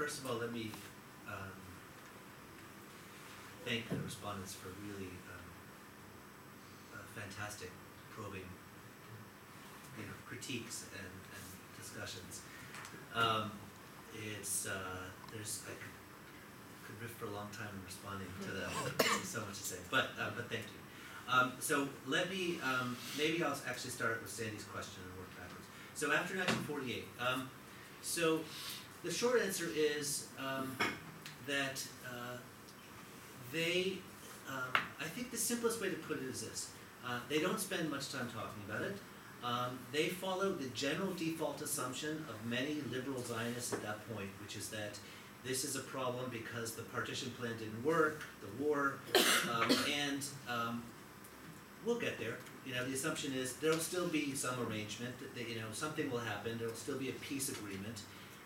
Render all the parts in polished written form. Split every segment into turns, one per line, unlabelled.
first of all, let me thank the respondents for really fantastic probing, critiques and discussions. I could riff for a long time in responding to them. There's so much to say, but thank you. So let me, maybe I'll actually start with Sandy's question and work backwards. So after 1948, so the short answer is that I think the simplest way to put it is this. They don't spend much time talking about it. They follow the general default assumption of many liberal Zionists at that point, which is that this is a problem because the partition plan didn't work, the war, and we'll get there. The assumption is there'll still be some arrangement, that, something will happen, there'll still be a peace agreement,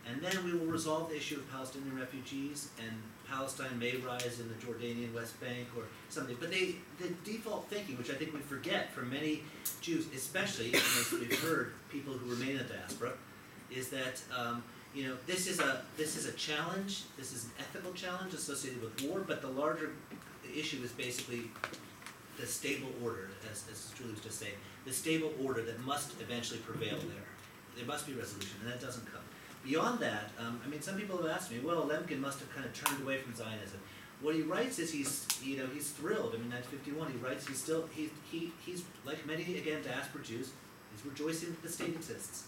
and then we will resolve the issue of Palestinian refugees, and Palestine may rise in the Jordanian West Bank or something. But the default thinking, which I think we forget from many Jews, especially as we've heard people who remain in the diaspora, is that this is a challenge. This is an ethical challenge associated with war, but the larger issue is basically the stable order, as Julie was just saying, the stable order that must eventually prevail there. There must be resolution, and that doesn't come. Beyond that, some people have asked me, well, Lemkin must have kind of turned away from Zionism. What he writes is he's thrilled. 1951, he writes he's like many, again, diaspora Jews, he's rejoicing that the state exists,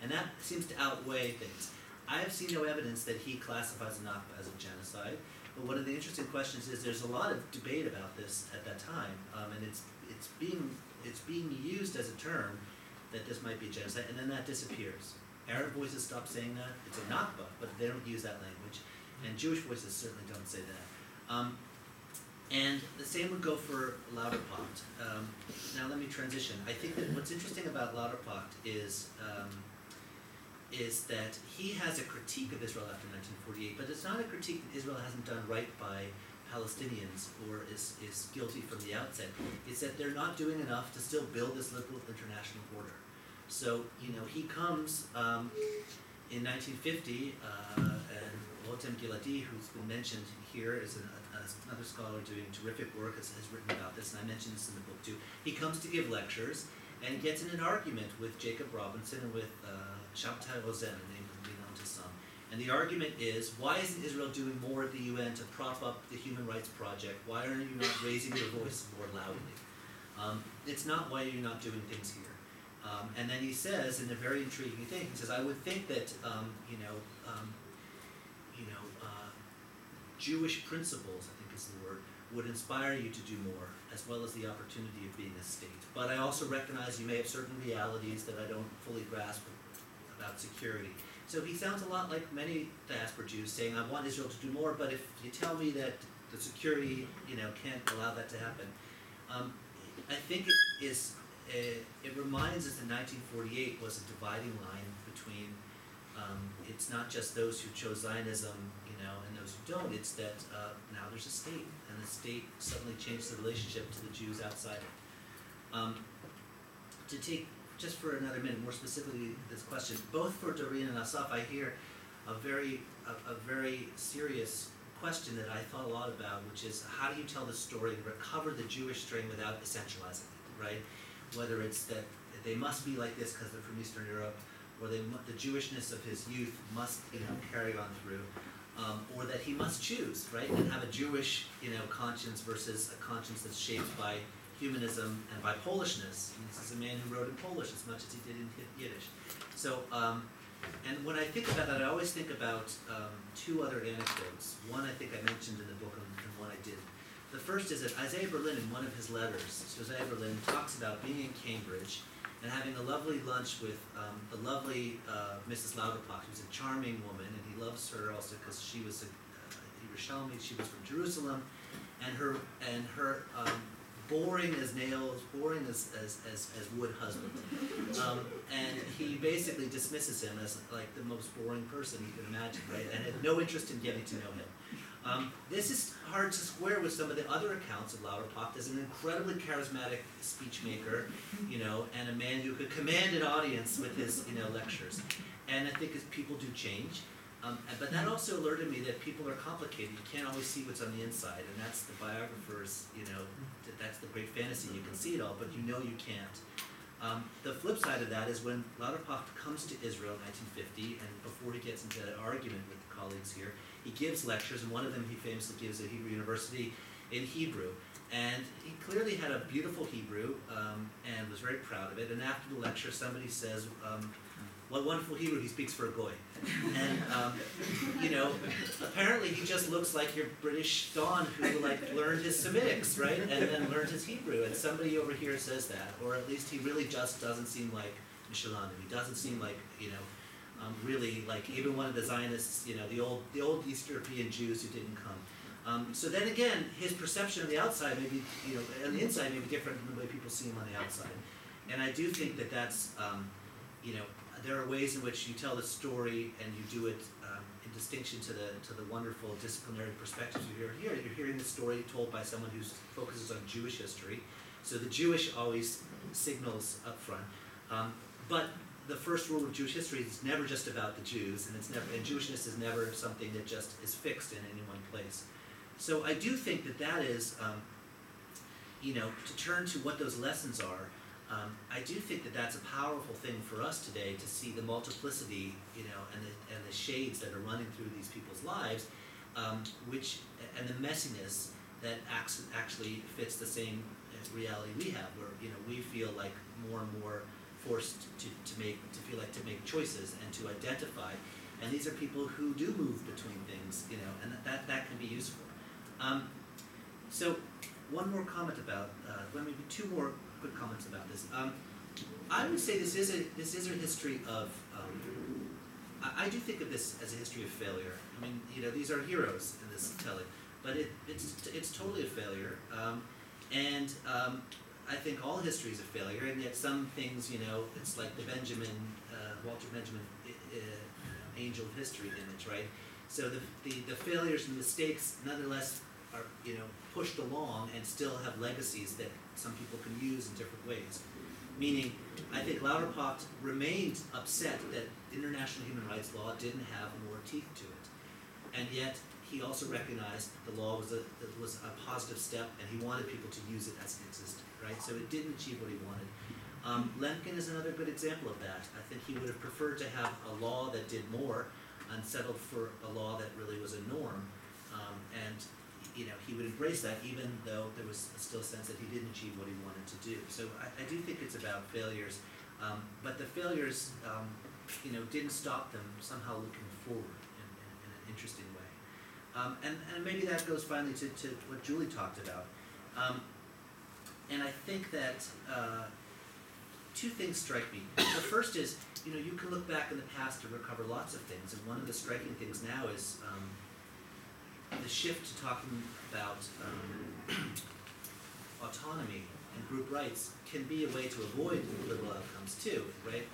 and that seems to outweigh things. I have seen no evidence that he classifies the Nakba as a genocide, but one of the interesting questions is there's a lot of debate about this at that time, and it's being used as a term that this might be a genocide, and then that disappears. Arab voices stop saying that. It's a Nakba, but they don't use that language. And Jewish voices certainly don't say that. And the same would go for Lauterpacht. Now let me transition. I think that what's interesting about Lauterpacht is that he has a critique of Israel after 1948, but it's not a critique that Israel hasn't done right by Palestinians or is guilty from the outset. It's that they're not doing enough to still build this liberal international order. So, he comes in 1950, and Rotem Giladi, who's been mentioned here, is another scholar doing terrific work, has written about this, and I mentioned this in the book too. He comes to give lectures and gets in an argument with Jacob Robinson and with Shabtai Rosen, a name that will be known to some. And the argument is, why isn't Israel doing more at the UN to prop up the Human Rights Project? Why aren't you not raising your voice more loudly? It's not why you're not doing things here. And then he says, in a very intriguing thing, he says, I would think that, Jewish principles, I think is the word, would inspire you to do more, as well as the opportunity of being a state. But I also recognize you may have certain realities that I don't fully grasp about security. So he sounds a lot like many diaspora Jews saying, I want Israel to do more, but if you tell me that the security, can't allow that to happen. I think it reminds us that 1948 was a dividing line between, it's not just those who chose Zionism, and those who don't, it's that now there's a state, and the state suddenly changed the relationship to the Jews outside it. To take, just for another minute, more specifically this question, both for Doreen and Asaf, I hear a very serious question that I thought a lot about, which is how do you tell the story and recover the Jewish strain without essentializing it, right? Whether it's that they must be like this because they're from Eastern Europe, or the Jewishness of his youth must, carry on through, or that he must choose, right, and have a Jewish, conscience versus a conscience that's shaped by humanism and by Polishness. This is a man who wrote in Polish as much as he did in Yiddish. So, and when I think about that, I always think about two other anecdotes. One I think I mentioned in the book, and one I didn't. The first is that Isaiah Berlin, in one of his letters, Isaiah Berlin talks about being in Cambridge and having a lovely lunch with the lovely Mrs. Lauterpacht, who's a charming woman, and he loves her also because she was a Yerushalmi, she was from Jerusalem, and her boring as nails, boring as wood husband. And he basically dismisses him as like the most boring person you can imagine, right? And had no interest in getting to know him. This is hard to square with some of the other accounts of Lauterpacht as an incredibly charismatic speech maker, and a man who could command an audience with his, lectures. And I think as people do change, But that also alerted me that people are complicated. You can't always see what's on the inside, and that's the biographer's, that's the great fantasy. You can see it all, but you can't. The flip side of that is when Lauterpacht comes to Israel in 1950, and before he gets into that argument with the colleagues here, he gives lectures, and one of them he famously gives at Hebrew University in Hebrew. And he clearly had a beautiful Hebrew and was very proud of it. And after the lecture, somebody says, what wonderful Hebrew he speaks for a goy. And, apparently he just looks like your British Don who learned his Semitics, right? And then learned his Hebrew. And somebody over here says that, or at least he really just doesn't seem like Michelin. He doesn't seem like, really like even one of the Zionists, the old East European Jews who didn't come. So then again, his perception on the outside may be, on the inside may be different than the way people see him on the outside. And I do think that that's, there are ways in which you tell the story and you do it in distinction to the wonderful disciplinary perspectives you hear here. You're hearing the story told by someone who focuses on Jewish history. So the Jewish always signals up front. But the first rule of Jewish history is never just about the Jews, and Jewishness is never something that just is fixed in any one place. So I do think that is, to turn to what those lessons are, I do think that that's a powerful thing for us today to see the multiplicity, and the shades that are running through these people's lives, and the messiness that actually fits the same reality we have, where we feel like more and more forced to make choices and to identify, and these are people who do move between things, and that can be useful. So one more comment about, maybe two more quick comments about this. I would say this is a history of, I do think of this as a history of failure. I mean, these are heroes in this telling, but it's totally a failure. And I think all history is a failure, and yet some things, it's like the Walter Benjamin angel of history image, right? So the failures and mistakes nonetheless are, pushed along and still have legacies that some people can use in different ways. Meaning, I think Lauterpacht remained upset that international human rights law didn't have more teeth to it. And yet, he also recognized the law was a positive step, and he wanted people to use it as it existed, right? So it didn't achieve what he wanted. Lemkin is another good example of that. I think he would have preferred to have a law that did more and settled for a law that really was a norm. And he would embrace that, even though there was still a sense that he didn't achieve what he wanted to do. So I do think it's about failures, but the failures, didn't stop them somehow looking forward in an interesting way. And maybe that goes finally to what Julie talked about. And I think that two things strike me. The first is, you can look back in the past to recover lots of things, and one of the striking things now is the shift to talking about autonomy and group rights can be a way to avoid liberal outcomes too, right?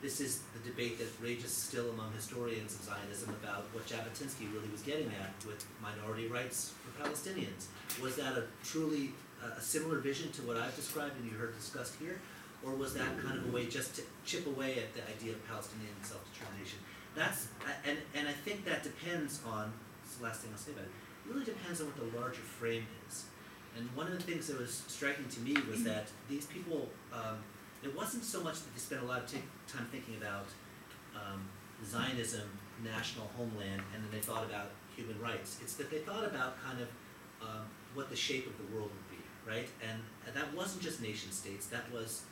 This is the debate that rages still among historians of Zionism about what Jabotinsky really was getting at with minority rights for Palestinians. Was that a truly a similar vision to what I've described and you heard discussed here? Or was that kind of a way just to chip away at the idea of Palestinian self-determination? And I think that depends on, this is the last thing I'll say about it, it really depends on what the larger frame is. And one of the things that was striking to me was that these people, it wasn't so much that they spent a lot of time thinking about Zionism, national homeland, and then they thought about human rights. It's that they thought about kind of what the shape of the world would be, right? And that wasn't just nation states, that was,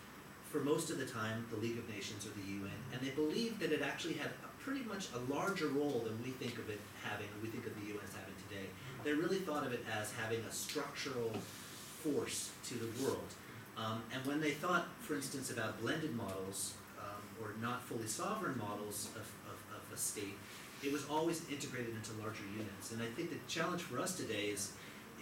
for most of the time, the League of Nations or the UN, and they believed that it actually had pretty much a larger role than we think of it having, or we think of the UN as having today. They really thought of it as having a structural force to the world. And when they thought, for instance, about blended models, or not fully sovereign models of a state, it was always integrated into larger units. And I think the challenge for us today is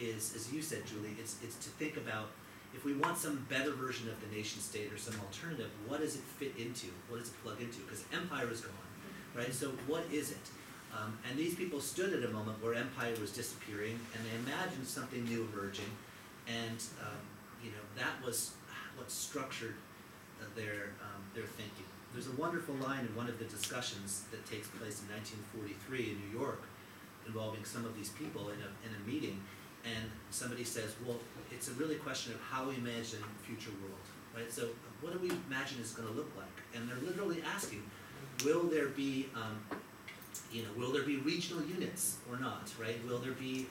as you said, Julie, it's to think about, if we want some better version of the nation state or some alternative, what does it fit into? What does it plug into? Because empire is gone, right? So what is it? And these people stood at a moment where empire was disappearing, and they imagined something new emerging, and that was what structured their thinking. There's a wonderful line in one of the discussions that takes place in 1943 in New York involving some of these people in a meeting, and somebody says, well, it's a really question of how we imagine the future world, right? So what do we imagine it's going to look like? And they're literally asking, will there be regional units or not, right? Will there be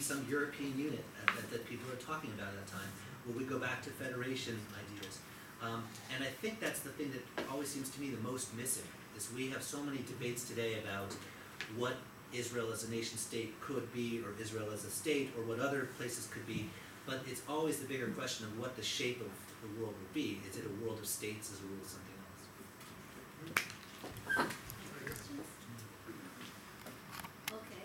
some European unit that people are talking about at that time? Will we go back to federation ideas? And I think that's the thing that always seems to me the most missing, is we have so many debates today about what Israel as a nation state could be, or Israel as a state, or what other places could be, but it's always the bigger question of what the shape of the world will be. Is it a world of states? Is it a world of something else?